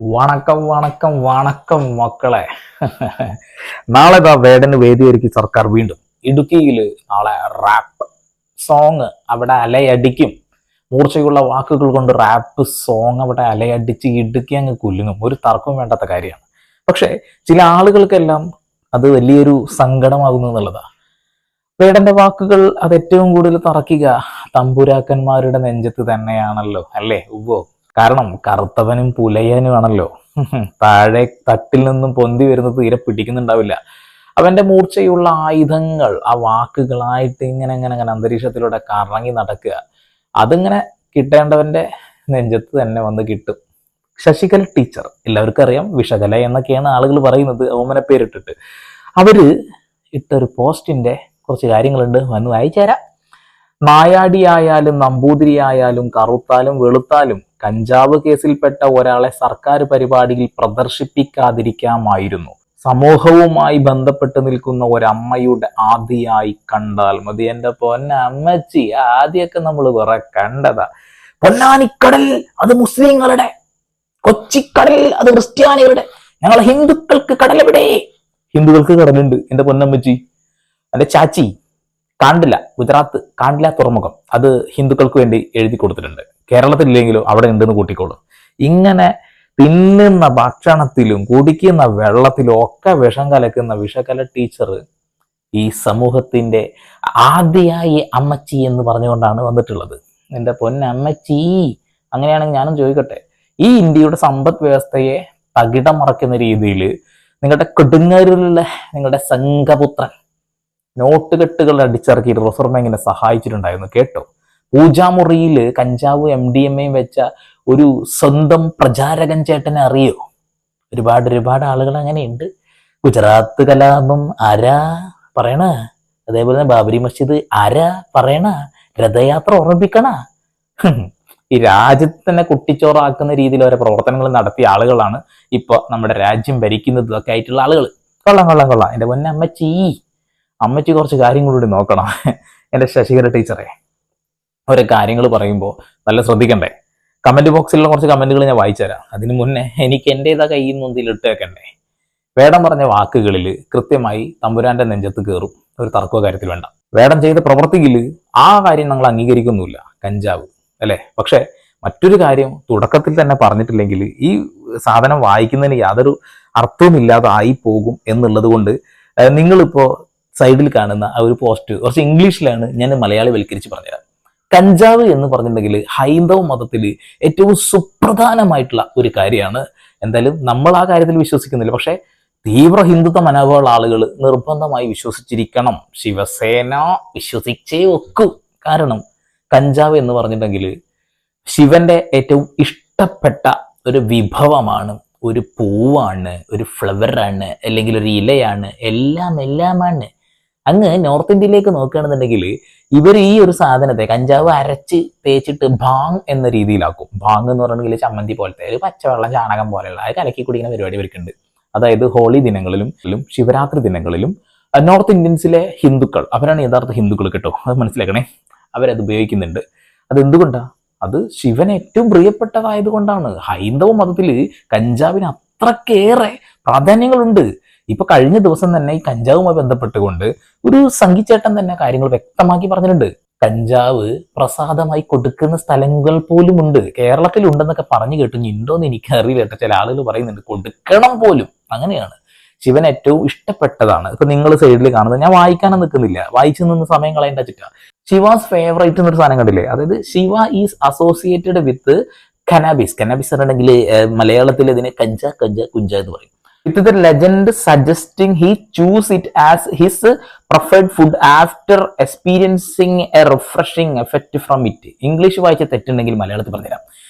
വണക്കം വണക്കം വണക്കം മക്കളെ. നാളെ വേടന് വേദിയൊരുക്കി സർക്കാർ വീണ്ടും. ഇടുക്കിയിൽ നാളെ റാപ്പ് സോങ് അവിടെ അലയടിക്കും. മൂർച്ചയുള്ള വാക്കുകൾ കൊണ്ട് റാപ്പ് സോങ് അവിടെ അലയടിച്ച് ഇടുക്കി അങ്ങ് കുലുങ്ങും. ഒരു തർക്കവും വേണ്ടാത്ത കാര്യമാണ്. പക്ഷെ ചില ആളുകൾക്കെല്ലാം അത് വലിയൊരു സങ്കടമാകുന്നു എന്നുള്ളതാണ്. വേടന്റെ വാക്കുകൾ അത് ഏറ്റവും കൂടുതൽ തറയ്ക്കുക തമ്പുരാക്കന്മാരുടെ നെഞ്ചത്ത് തന്നെയാണല്ലോ, അല്ലേ ഉവ്വോ? കാരണം കറുത്തവനും പുലയനുമാണല്ലോ. താഴെ തട്ടിൽ നിന്നും പൊന്തി വരുന്നത് തീരെ പിടിക്കുന്നുണ്ടാവില്ല. അവന്റെ മൂർച്ചയുള്ള ആയുധങ്ങൾ ആ വാക്കുകളായിട്ട് ഇങ്ങനെ ഇങ്ങനെ അങ്ങനെ അന്തരീക്ഷത്തിലൂടെ കറങ്ങി നടക്കുക. അതിങ്ങനെ കിട്ടേണ്ടവന്റെ നെഞ്ചത്ത് തന്നെ വന്ന് കിട്ടും. ശശികല ടീച്ചർ എല്ലാവർക്കും അറിയാം, വിഷകല എന്നൊക്കെയാണ് ആളുകൾ പറയുന്നത് ഓമന പേരിട്ടിട്ട്. അവര് ഇട്ടൊരു പോസ്റ്റിന്റെ കുറച്ച് കാര്യങ്ങളുണ്ട്, വന്ന് വായിച്ചുതരാം. നായാടിയായാലും നമ്പൂതിരിയായാലും കറുത്താലും വെളുത്താലും കഞ്ചാവ് കേസിൽപ്പെട്ട ഒരാളെ സർക്കാർ പരിപാടിയിൽ പ്രദർശിപ്പിക്കാതിരിക്കാമായിരുന്നു. സമൂഹവുമായി ബന്ധപ്പെട്ട് നിൽക്കുന്ന ഒരമ്മയുടെ ആദിയായി കണ്ടാൽ മതി. എന്റെ പൊന്നമ്മച്ചി, ആദ്യമൊക്കെ നമ്മൾ കുറെ കണ്ടതാ. പൊന്നാനിക്കടൽ അത് മുസ്ലിങ്ങളുടെ, കൊച്ചിക്കടൽ അത് ക്രിസ്ത്യാനികളുടെ, ഞങ്ങൾ ഹിന്ദുക്കൾക്ക് കടലെവിടെ? ഹിന്ദുക്കൾക്ക് കടലുണ്ട് എന്റെ പൊന്നമ്മച്ചി. എന്റെ ചാച്ചി കാണ്ടില്ല, ഗുജറാത്ത് കാണ്ടില്ല തുറമുഖം അത് ഹിന്ദുക്കൾക്ക് വേണ്ടി എഴുതി കൊടുത്തിട്ടുണ്ട്. കേരളത്തിലില്ലെങ്കിലും അവിടെ ഉണ്ടെന്ന് കൂട്ടിക്കോളും. ഇങ്ങനെ തിന്നുന്ന ഭക്ഷണത്തിലും കുടിക്കുന്ന വെള്ളത്തിലും ഒക്കെ വിഷം കലക്കുന്ന വിഷകല ടീച്ചർ ഈ സമൂഹത്തിന്റെ ആദ്യമായി അമ്മച്ചി എന്ന് പറഞ്ഞുകൊണ്ടാണ് വന്നിട്ടുള്ളത്. എൻ്റെ പൊന്നമ്മച്ചി, അങ്ങനെയാണെങ്കിൽ ഞാനും ചോദിക്കട്ടെ, ഈ ഇന്ത്യയുടെ സമ്പദ് വ്യവസ്ഥയെ തകിടം മറക്കുന്ന രീതിയിൽ നിങ്ങളുടെ കൊടുങ്ങൂരിലുള്ള നിങ്ങളുടെ സംഘപുത്രൻ നോട്ടുകെട്ടുകൾ അടിച്ചിറക്കിയിട്ട് റിസർവ് ബാങ്കിനെ സഹായിച്ചിട്ടുണ്ടായിരുന്നു കേട്ടോ. പൂജാമുറിയിൽ കഞ്ചാവ് MDMA വെച്ച ഒരു സ്വന്തം പ്രചാരകൻ ചേട്ടനെ അറിയോ? ഒരുപാട് ആളുകൾ അങ്ങനെയുണ്ട്. ഗുജറാത്ത് കലാപം ആരാ പറയണ? അതേപോലെ തന്നെ ബാബരി മസ്ജിദ് ആരാ പറയണ? രഥയാത്ര ഓർമ്മിപ്പിക്കണ? ഈ രാജ്യത്ത് തന്നെ കുട്ടിച്ചോറാക്കുന്ന രീതിയിൽ ഓരോ പ്രവർത്തനങ്ങൾ നടത്തിയ ആളുകളാണ് ഇപ്പൊ നമ്മുടെ രാജ്യം ഭരിക്കുന്നതൊക്കെ ആയിട്ടുള്ള ആളുകൾ. കൊള്ളാം. എന്റെ പൊന്നെ അമ്മച്ചി കുറച്ച് കാര്യങ്ങളൂടി നോക്കണം. എൻ്റെ ശശികല ടീച്ചറെ, ഓരോ കാര്യങ്ങൾ പറയുമ്പോൾ നല്ല ശ്രദ്ധിക്കണ്ടേ? കമന്റ് ബോക്സിലുള്ള കുറച്ച് കമന്റുകൾ ഞാൻ വായിച്ചുതരാം. അതിന് മുന്നേ എനിക്ക് എൻ്റെതാ കയ്യിൽ നിന്ന് ഒന്നിൽ ഇട്ടേക്കണ്ടേ. വേടം പറഞ്ഞ വാക്കുകളിൽ കൃത്യമായി തമ്പുരാന്റെ നെഞ്ചത്ത് കയറും. ഒരു തർക്കോ കാര്യത്തിൽ വേണ്ട. വേടം ചെയ്ത പ്രവൃത്തിയിൽ ആ കാര്യം ഞങ്ങൾ അംഗീകരിക്കുന്നില്ല, കഞ്ചാവ് അല്ലെ. പക്ഷെ മറ്റൊരു കാര്യം തുടക്കത്തിൽ തന്നെ പറഞ്ഞിട്ടില്ലെങ്കിൽ ഈ സാധനം വായിക്കുന്നതിന് യാതൊരു അർത്ഥവുമില്ലാതെ ആയി പോകും എന്നുള്ളത് കൊണ്ട് നിങ്ങളിപ്പോ സൈഡിൽ കാണുന്ന ആ ഒരു പോസ്റ്റ് കുറച്ച് ഇംഗ്ലീഷിലാണ് ഞാൻ മലയാളി വൽക്കരിച്ച് പറഞ്ഞുതരാം. കഞ്ചാവ് എന്ന് പറഞ്ഞിട്ടുണ്ടെങ്കിൽ ഹൈന്ദവ മതത്തിൽ ഏറ്റവും സുപ്രധാനമായിട്ടുള്ള ഒരു കാര്യമാണ്. എന്തായാലും നമ്മൾ ആ കാര്യത്തിൽ വിശ്വസിക്കുന്നില്ല, പക്ഷെ തീവ്ര ഹിന്ദുത്വ മനോഭാവമുള്ള ആളുകൾ നിർബന്ധമായി വിശ്വസിച്ചിരിക്കണം. ശിവസേന വിശ്വസിച്ചേ ഒക്കൂ. കാരണം കഞ്ചാവ് എന്ന് പറഞ്ഞിട്ടുണ്ടെങ്കിൽ ശിവന്റെ ഏറ്റവും ഇഷ്ടപ്പെട്ട ഒരു വിഭവമാണ്, ഒരു പൂവാണ്, ഒരു ഫ്ലവറാണ്, അല്ലെങ്കിൽ ഒരു ഇലയാണ്, എല്ലാമാണ്. അങ്ങ് നോർത്ത് ഇന്ത്യയിലേക്ക് നോക്കുകയാണെന്നുണ്ടെങ്കിൽ ഇവർ ഈ ഒരു സാധനത്തെ കഞ്ചാവ് അരച്ച് തേച്ചിട്ട് ഭാങ് എന്ന രീതിയിലാക്കും. ഭാങ് എന്ന് പറഞ്ഞിട്ടുണ്ടെങ്കിൽ ചമ്മന്തി പോലത്തെ ഒരു പച്ചവെള്ളം ചാണകം പോലെയുള്ള അത് കലക്കി കുടിക്കുന്ന പരിപാടി ഇവർക്കുണ്ട്. അതായത് ഹോളി ദിനങ്ങളിലും ശിവരാത്രി ദിനങ്ങളിലും നോർത്ത് ഇന്ത്യൻസിലെ ഹിന്ദുക്കൾ, അവരാണ് യഥാർത്ഥ ഹിന്ദുക്കൾ കേട്ടോ, അത് മനസ്സിലാക്കണേ. അവരത് ഉപയോഗിക്കുന്നുണ്ട്. അതെന്തുകൊണ്ടാണ്? അത് ശിവന് ഏറ്റവും പ്രിയപ്പെട്ടതായത് കൊണ്ടാണ്. ഹൈന്ദവ മതത്തിൽ കഞ്ചാവിന് അത്രക്കേറെ പ്രാധാന്യങ്ങളുണ്ട്. ഇപ്പൊ കഴിഞ്ഞ ദിവസം തന്നെ ഈ കഞ്ചാവുമായി ബന്ധപ്പെട്ടുകൊണ്ട് ഒരു സംഘിച്ചേട്ടൻ തന്നെ കാര്യങ്ങൾ വ്യക്തമാക്കി പറഞ്ഞിട്ടുണ്ട്. കഞ്ചാവ് പ്രസാദമായി കൊടുക്കുന്ന സ്ഥലങ്ങൾ പോലും ഉണ്ട്, കേരളത്തിൽ ഉണ്ടെന്നൊക്കെ പറഞ്ഞു കേട്ടു. ഉണ്ടോന്ന് എനിക്കറിയില്ല കേട്ടോ. ചില ആളുകൾ പറയുന്നുണ്ട് കൊടുക്കണം പോലും. അങ്ങനെയാണ്. ശിവൻ ഏറ്റവും ഇഷ്ടപ്പെട്ടതാണ്. ഇപ്പൊ നിങ്ങൾ സൈഡിൽ കാണുന്നത്, ഞാൻ വായിക്കാനും നിൽക്കുന്നില്ല, വായിച്ചു നിന്ന് സമയം കളയേണ്ട ചിട്ടാ. ശിവാസ് ഫേവറേറ്റ് എന്നൊരു സാധനം കണ്ടില്ലേ? അതായത് Shiva is associated with cannabis. Cannabis പറഞ്ഞിട്ടുണ്ടെങ്കിൽ മലയാളത്തിൽ ഇതിനെ കുഞ്ച എന്ന് പറയും. With the legend suggesting he chose it as his preferred food after experiencing a refreshing effect from it. English വായിച്ച തെറ്റുണ്ടെങ്കിൽ മലയാളത്തിൽ പറഞ്ഞുതരാം.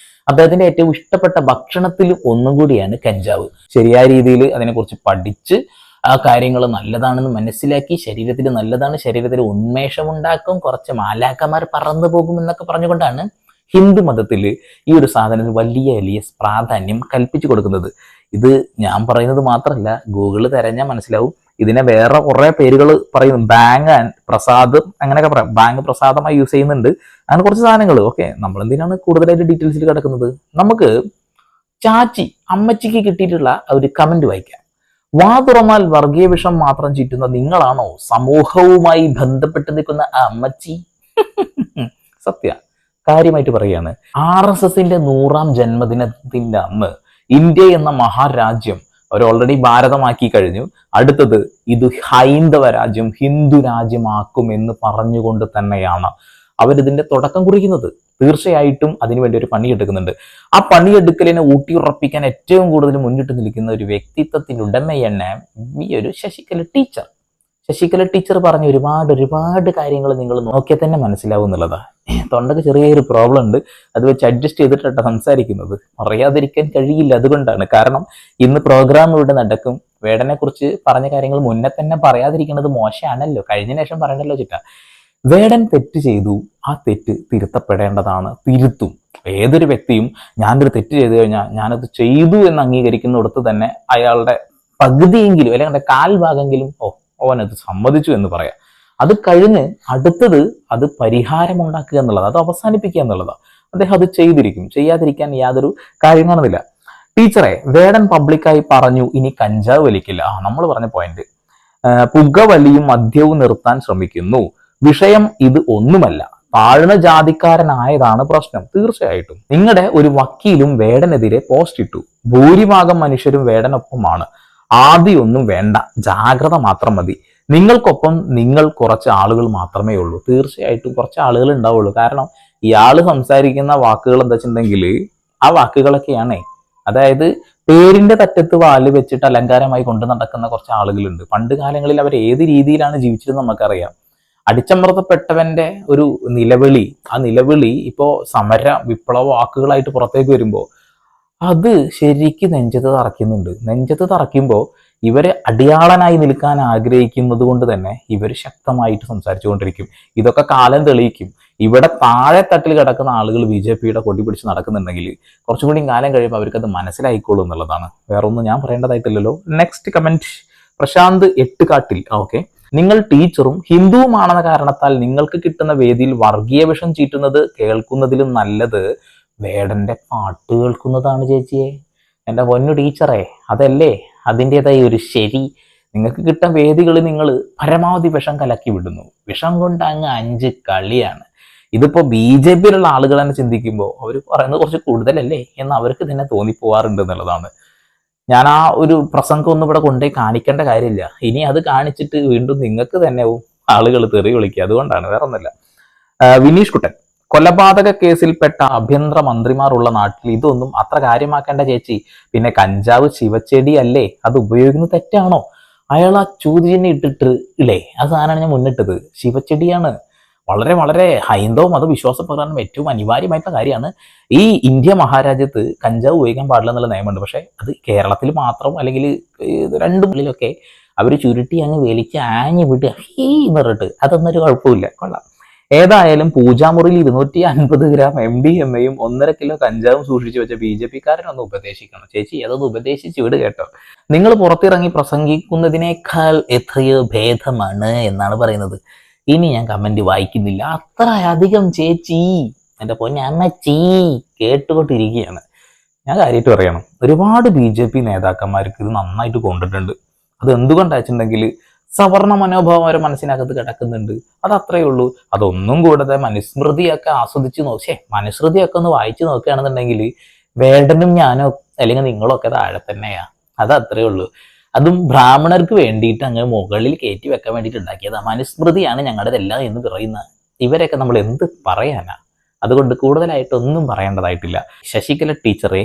അദ്ദേഹത്തിന്റെ ഏറ്റവും ഇഷ്ടപ്പെട്ട ഭക്ഷണത്തിൽ ഒന്നും കൂടിയാണ് കഞ്ചാവ്. ശരിയായ രീതിയിൽ അതിനെക്കുറിച്ച് പഠിച്ച് ആ കാര്യങ്ങൾ നല്ലതാണെന്ന് മനസ്സിലാക്കി, ശരീരത്തിന് നല്ലതാണ്, ശരീരത്തിൽ ഉന്മേഷമുണ്ടാക്കും, കുറച്ച് മാലാക്കന്മാർ പറന്നു പോകും എന്നൊക്കെ പറഞ്ഞുകൊണ്ടാണ് ഹിന്ദു മതത്തിൽ ഈ ഒരു സാധനത്തിന് വലിയ പ്രാധാന്യം കൽപ്പിച്ചു കൊടുക്കുന്നത്. ഇത് ഞാൻ പറയുന്നത് മാത്രമല്ല, ഗൂഗിളിൽ തിരഞ്ഞാൽ മനസ്സിലാവും. ഇതിനെ വേറെ കുറെ പേരുകൾ പറയുന്നു. ബാങ്ക് ആൻഡ് പ്രസാദ് അങ്ങനെയൊക്കെ പറയാം. ബാങ്ക് പ്രസാദമായി യൂസ് ചെയ്യുന്നുണ്ട്. അങ്ങനെ കുറച്ച് സാധനങ്ങൾ. ഓക്കെ, നമ്മൾ എന്തിനാണ് കൂടുതലായിട്ട് ഡീറ്റെയിൽസിൽ കിടക്കുന്നത്? നമുക്ക് ചാച്ചി അമ്മച്ചിക്ക് കിട്ടിയിട്ടുള്ള ഒരു കമന്റ് വായിക്കാം. വാ തുറന്നാൽ വർഗീയ വിഷം മാത്രം ചീറ്റുന്ന നിങ്ങളാണോ സമൂഹവുമായി ബന്ധപ്പെട്ട് നിൽക്കുന്ന ആ അമ്മച്ചി? സത്യ കാര്യമായിട്ട് പറയാണ്. RSSന്റെ 100ാം ജന്മദിനത്തിന്റെ അന്ന് ഇന്ത്യ എന്ന മഹാരാജ്യം അവർ ഓൾറെഡി ഭാരതമാക്കി കഴിഞ്ഞു. അടുത്തത് ഇത് ഹൈന്ദവ രാജ്യം, ഹിന്ദു രാജ്യമാക്കും എന്ന് പറഞ്ഞുകൊണ്ട് തന്നെയാണ് അവരിതിന്റെ തുടക്കം കുറിക്കുന്നത്. തീർച്ചയായിട്ടും അതിനുവേണ്ടി ഒരു പണിയെടുക്കുന്നുണ്ട്. ആ പണിയെടുക്കലിനെ ഊട്ടിയുറപ്പിക്കാൻ ഏറ്റവും കൂടുതൽ മുന്നിട്ട് നിൽക്കുന്ന ഒരു വ്യക്തിത്വത്തിനുടമയാണ് ഈ ഒരു ശശികല ടീച്ചർ. ശശികല ടീച്ചർ പറഞ്ഞ ഒരുപാട് കാര്യങ്ങൾ നിങ്ങൾ നോക്കിയാൽ തന്നെ മനസ്സിലാവും എന്നുള്ളതാ. തൊണ്ടക്ക് ചെറിയൊരു പ്രോബ്ലം ഉണ്ട്, അത് വെച്ച് അഡ്ജസ്റ്റ് ചെയ്തിട്ടാണ് സംസാരിക്കുന്നത്. പറയാതിരിക്കാൻ കഴിയില്ല, അതുകൊണ്ടാണ്. കാരണം ഇന്ന് പ്രോഗ്രാം ഇവിടെ നടക്കും. വേടനെ കുറിച്ച് പറഞ്ഞ കാര്യങ്ങൾ മുന്നേ തന്നെ പറയാതിരിക്കുന്നത് മോശമാണല്ലോ, കഴിഞ്ഞ ശേഷം പറയണല്ലോ ചിട്ട. വേടൻ തെറ്റ് ചെയ്തു, ആ തെറ്റ് തിരുത്തപ്പെടേണ്ടതാണ്, തിരുത്തും. ഏതൊരു വ്യക്തിയും ഞാനൊരു തെറ്റ് ചെയ്തു കഴിഞ്ഞാൽ ഞാനത് ചെയ്തു എന്ന് അംഗീകരിക്കുന്നിടത്ത് തന്നെ അയാളുടെ പകുതിയെങ്കിലും അല്ലെങ്കിൽ കാൽഭാഗമെങ്കിലും അവനത് സമ്മതിച്ചു എന്ന് പറയാം. അത് കഴിഞ്ഞ് അടുത്തത് അത് പരിഹാരമുണ്ടാക്കുക എന്നുള്ളത്, അത് അവസാനിപ്പിക്കുക എന്നുള്ളതാണ്. അദ്ദേഹം അത് ചെയ്തിരിക്കും, ചെയ്യാതിരിക്കാൻ യാതൊരു കാര്യം കാണുന്നില്ല. ടീച്ചറെ, വേടൻ പബ്ലിക്കായി പറഞ്ഞു ഇനി കഞ്ചാവ് വലിക്കില്ല. നമ്മൾ പറഞ്ഞ പോയിന്റ്. പുകവലിയും മദ്യവും നിർത്താൻ ശ്രമിക്കുന്നു. വിഷയം ഇത് ഒന്നുമല്ല, താഴ്ന്ന ജാതിക്കാരനായതാണ് പ്രശ്നം. തീർച്ചയായിട്ടും നിങ്ങളുടെ ഒരു വക്കീലും വേടനെതിരെ പോസ്റ്റ് ഇട്ടു. ഭൂരിഭാഗം മനുഷ്യരും വേടനൊപ്പമാണ്. ആദ്യമൊന്നും വേണ്ട, ജാഗ്രത മാത്രം മതി. നിങ്ങൾക്കൊപ്പം നിങ്ങൾ കുറച്ച് ആളുകൾ മാത്രമേ ഉള്ളൂ. തീർച്ചയായിട്ടും കുറച്ച് ആളുകൾ ഉണ്ടാവുള്ളൂ. കാരണം ഇയാള് സംസാരിക്കുന്ന വാക്കുകൾ എന്താ വെച്ചിട്ടുണ്ടെങ്കിൽ ആ വാക്കുകളൊക്കെയാണേ, അതായത് പേരിന്റെ തറ്റത്ത് വാല് വെച്ചിട്ട് അലങ്കാരമായി കൊണ്ടു നടക്കുന്ന കുറച്ച് ആളുകളുണ്ട്. പണ്ട് കാലങ്ങളിൽ അവർ ഏത് രീതിയിലാണ് ജീവിച്ചിരുന്നത് നമുക്കറിയാം. അടിച്ചമർത്തപ്പെട്ടവന്റെ ഒരു നിലവിളി, ആ നിലവിളി ഇപ്പോ സമര വിപ്ലവ വാക്കുകളായിട്ട് പുറത്തേക്ക് വരുമ്പോൾ അത് ശരിക്കും നെഞ്ചത്ത് തറയ്ക്കുമ്പോൾ ഇവരെ അടിയാളനായി നിൽക്കാൻ ആഗ്രഹിക്കുന്നത് കൊണ്ട് തന്നെ ഇവർ ശക്തമായിട്ട് സംസാരിച്ചുകൊണ്ടിരിക്കും. ഇതൊക്കെ കാലം തെളിയിക്കും. ഇവിടെ താഴെ തട്ടിൽ കിടക്കുന്ന ആളുകൾ BJPയുടെ കൊടി പിടിച്ച് നടക്കുന്നുണ്ടെങ്കിൽ കുറച്ചും കൂടി കാലം കഴിയുമ്പോൾ അവർക്കത് മനസ്സിലായിക്കോളൂ എന്നുള്ളതാണ്. വേറൊന്നും ഞാൻ പറയേണ്ടതായിട്ടില്ലല്ലോ. Next comment Prashant Ettukattil. Okay, നിങ്ങൾ ടീച്ചറും ഹിന്ദുവുമാണെന്ന കാരണത്താൽ നിങ്ങൾക്ക് കിട്ടുന്ന വേദിയിൽ വർഗീയ വിഷം ചീറ്റുന്നത് കേൾക്കുന്നതിലും നല്ലത് വേടന്റെ പാട്ട് കേൾക്കുന്നതാണ് ചേച്ചിയെ. എൻ്റെ പൊന്നു ടീച്ചറെ, അതല്ലേ അതിൻ്റെതായ ഒരു ശരി. നിങ്ങൾക്ക് കിട്ടുന്ന വേദികൾ നിങ്ങൾ പരമാവധി വിഷം കലക്കി വിടുന്നു. വിഷം കൊണ്ട് അങ്ങ് 5 കളിയാണ്. ഇതിപ്പോ BJPയിലുള്ള ആളുകൾ തന്നെ ചിന്തിക്കുമ്പോൾ അവർ പറയുന്നത് കുറച്ച് കൂടുതലല്ലേ എന്ന് അവർക്ക് തന്നെ തോന്നിപ്പോവാറുണ്ട് എന്നുള്ളതാണ്. ഞാൻ ആ ഒരു പ്രസംഗം ഒന്നും ഇവിടെ കൊണ്ടുപോയി കാണിക്കേണ്ട കാര്യമില്ല. ഇനി അത് കാണിച്ചിട്ട് വീണ്ടും നിങ്ങൾക്ക് തന്നെ ആളുകൾ തെറി വിളിക്കുക, അതുകൊണ്ടാണ്, വേറെ ഒന്നുമില്ല. വിനീഷ് കുട്ടൻ, കൊലപാതക കേസിൽപ്പെട്ട ആഭ്യന്തര മന്ത്രിമാരുള്ള നാട്ടിൽ ഇതൊന്നും അത്ര കാര്യമാക്കേണ്ട ചേച്ചി. പിന്നെ കഞ്ചാവ് ശിവച്ചെടി അല്ലേ, അത് ഉപയോഗിക്കുന്നത് തെറ്റാണോ? അയാൾ ആ ചോദ്യം ഇട്ടിട്ട് ഇല്ലേ, ആ സാധനമാണ് ഞാൻ മുന്നിട്ടത്. ശിവച്ചെടിയാണ്. വളരെ ഹൈന്ദവ മതവിശ്വാസപ്രകാരം ഏറ്റവും അനിവാര്യമായിട്ടുള്ള കാര്യമാണ്. ഈ ഇന്ത്യ മഹാരാജ്യത്ത് കഞ്ചാവ് ഉപയോഗിക്കാൻ പാടില്ല എന്നുള്ള നിയമമുണ്ട്. പക്ഷെ അത് കേരളത്തിൽ മാത്രം അല്ലെങ്കിൽ 2 ഉള്ളിലൊക്കെ അവർ ചുരുട്ടി അങ്ങ് വലിച്ച് ആഞ്ഞു വിട്ട് എന്ന് പറഞ്ഞിട്ട് അതൊന്നൊരു കുഴപ്പമില്ല, കൊള്ളാം. ഏതായാലും പൂജാമുറിയിൽ 250 ഗ്രാം MDMAയും 1.5 കിലോ കഞ്ചാവും സൂക്ഷിച്ചു വെച്ച BJPക്കാരനൊന്ന് ഉപദേശിക്കണം ചേച്ചി. അതൊന്ന് ഉപദേശിച്ച് വിട് കേട്ടോ. നിങ്ങൾ പുറത്തിറങ്ങി പ്രസംഗിക്കുന്നതിനേക്കാൾ എത്രയോ ഭേദമാണ് എന്നാണ് പറയുന്നത്. ഇനി ഞാൻ കമന്റ് വായിക്കുന്നില്ല, അത്രയധികം ചേച്ചി എൻ്റെ പൊന്നമ്മച്ചി കേട്ടുകൊണ്ടിരിക്കുകയാണ്. ഞാൻ കാര്യമായിട്ട് പറയണം, ഒരുപാട് BJP നേതാക്കന്മാർക്ക് ഇത് നന്നായിട്ട് കൊണ്ടിട്ടുണ്ട്. അത് എന്തുകൊണ്ടാ വെച്ചിട്ടുണ്ടെങ്കിൽ സവർണ മനോഭാവം അവരെ മനസ്സിനകത്ത് കിടക്കുന്നുണ്ട്, അത് അത്രയേ ഉള്ളൂ. അതൊന്നും കൂടാതെ മനുസ്മൃതിയൊക്കെ ആസ്വദിച്ച് മനുസ്മൃതിയൊക്കെ ഒന്ന് വായിച്ചു നോക്കുകയാണെന്നുണ്ടെങ്കിൽ വേടനും ഞാനോ അല്ലെങ്കിൽ നിങ്ങളൊക്കെ താഴെ തന്നെയാ. അത് അത്രയേ ഉള്ളൂ. അതും ബ്രാഹ്മണർക്ക് വേണ്ടിയിട്ട് അങ്ങ് മുകളിൽ കയറ്റി വെക്കാൻ വേണ്ടിയിട്ട് ഉണ്ടാക്കിയതാ. മനുസ്മൃതിയാണ് ഞങ്ങളുടെതെല്ലാം എന്ന് പറയുന്ന ഇവരെയൊക്കെ നമ്മൾ എന്ത് പറയാനാ? അതുകൊണ്ട് കൂടുതലായിട്ടൊന്നും പറയേണ്ടതായിട്ടില്ല. ശശികല ടീച്ചറെ,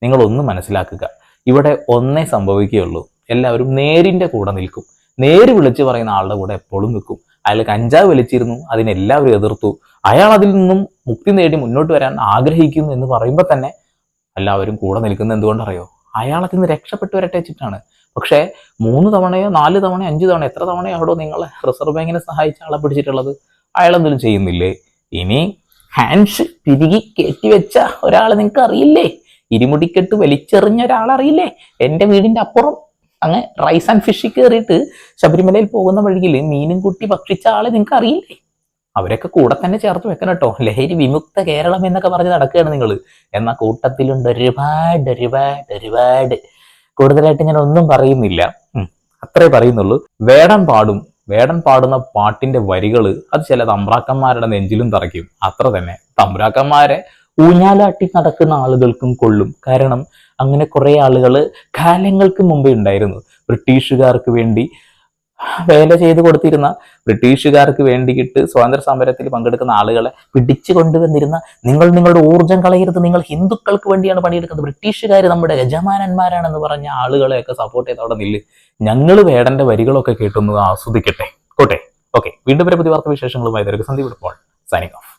നിങ്ങളൊന്നും മനസ്സിലാക്കുക, ഇവിടെ ഒന്നേ സംഭവിക്കുകയുള്ളൂ. എല്ലാവരും നേരിന്റെ കൂടെ നിൽക്കും. നേര് വിളിച്ച് പറയുന്ന ആളുടെ കൂടെ എപ്പോഴും നിൽക്കും. അയാൾ കഞ്ചാവ് വലിച്ചിരുന്നു, അതിനെല്ലാവരും എതിർത്തു. അയാൾ അതിൽ നിന്നും മുക്തി നേടി മുന്നോട്ട് വരാൻ ആഗ്രഹിക്കുന്നു എന്ന് പറയുമ്പോൾ തന്നെ എല്ലാവരും കൂടെ നിൽക്കുന്നത് എന്തുകൊണ്ടറിയോ? അയാളത്തിൽ നിന്ന് രക്ഷപ്പെട്ടു വരട്ടെ വെച്ചിട്ടാണ്. പക്ഷേ 3 തവണയോ 4 തവണയോ 5 തവണ എത്ര തവണയോ അവിടെ നിങ്ങളെ റിസർവ് ബാങ്കിനെ സഹായിച്ച ആളെ പിടിച്ചിട്ടുള്ളത്? അയാളെന്തെങ്കിലും ചെയ്യുന്നില്ലേ? ഇനി ഹാൻഡ്സ് തിരികെ കയറ്റിവെച്ച ഒരാളെ നിങ്ങൾക്ക് അറിയില്ലേ? ഇരുമുടിക്കെട്ട് വലിച്ചെറിഞ്ഞ ഒരാളറിയില്ലേ? എൻ്റെ വീടിന്റെ അപ്പുറം അങ്ങ് റൈസ് ആൻഡ് ഫിഷിൽ കയറിയിട്ട് ശബരിമലയിൽ പോകുന്ന വഴിയിൽ മീനും കുട്ടി ഭക്ഷിച്ച ആളെ നിങ്ങൾക്ക് അറിയില്ലേ? അവരൊക്കെ കൂടെ തന്നെ ചേർത്ത് വെക്കണം കേട്ടോ. ലഹരി വിമുക്ത കേരളം എന്നൊക്കെ പറഞ്ഞ് നടക്കുകയാണ് നിങ്ങൾ. എന്നാൽ കൂട്ടത്തിലുണ്ട് ഒരുപാട് ഒരുപാട് ഒരുപാട്. കൂടുതലായിട്ട് ഞാൻ ഒന്നും പറയുന്നില്ല, അത്രേ പറയുന്നുള്ളൂ. വേടൻ പാടുന്ന പാട്ടിന്റെ വരികൾ അത് ചില തമ്പ്രാക്കന്മാരുടെ നെഞ്ചിലും തറയ്ക്കും. അത്ര തന്നെ. തമ്പ്രാക്കന്മാരെ ഊഞ്ഞാലാട്ടി നടക്കുന്ന ആളുകൾക്കും കൊള്ളും. കാരണം അങ്ങനെ കുറെ ആളുകൾ കാലങ്ങൾക്ക് മുമ്പേ ഉണ്ടായിരുന്നു. ബ്രിട്ടീഷുകാർക്ക് വേണ്ടി വേല ചെയ്ത് കൊടുത്തിരുന്ന, ബ്രിട്ടീഷുകാർക്ക് വേണ്ടിയിട്ട് സ്വാതന്ത്ര്യ സമരത്തിൽ പങ്കെടുക്കുന്ന ആളുകളെ പിടിച്ചു കൊണ്ടുവന്നിരുന്ന, നിങ്ങളുടെ ഊർജം കളയരുത്, നിങ്ങൾ ഹിന്ദുക്കൾക്ക് വേണ്ടിയാണ് പണിയെടുക്കുന്നത്, ബ്രിട്ടീഷുകാർ നമ്മുടെ യജമാനന്മാരാണെന്ന് പറഞ്ഞ ആളുകളെയൊക്കെ സപ്പോർട്ട് ചെയ്ത് അവിടെ നില്ല്. ഞങ്ങൾ വേടന്റെ വരികളൊക്കെ കേട്ടൊന്ന് ആസ്വദിക്കട്ടെ. ഓക്കെ, വീണ്ടും ഒരു പുതിയ വാർത്താ വിശേഷങ്ങളുമായി സന്ദീപ് ഇപ്പോൾ സൈനിങ് ഓഫ്.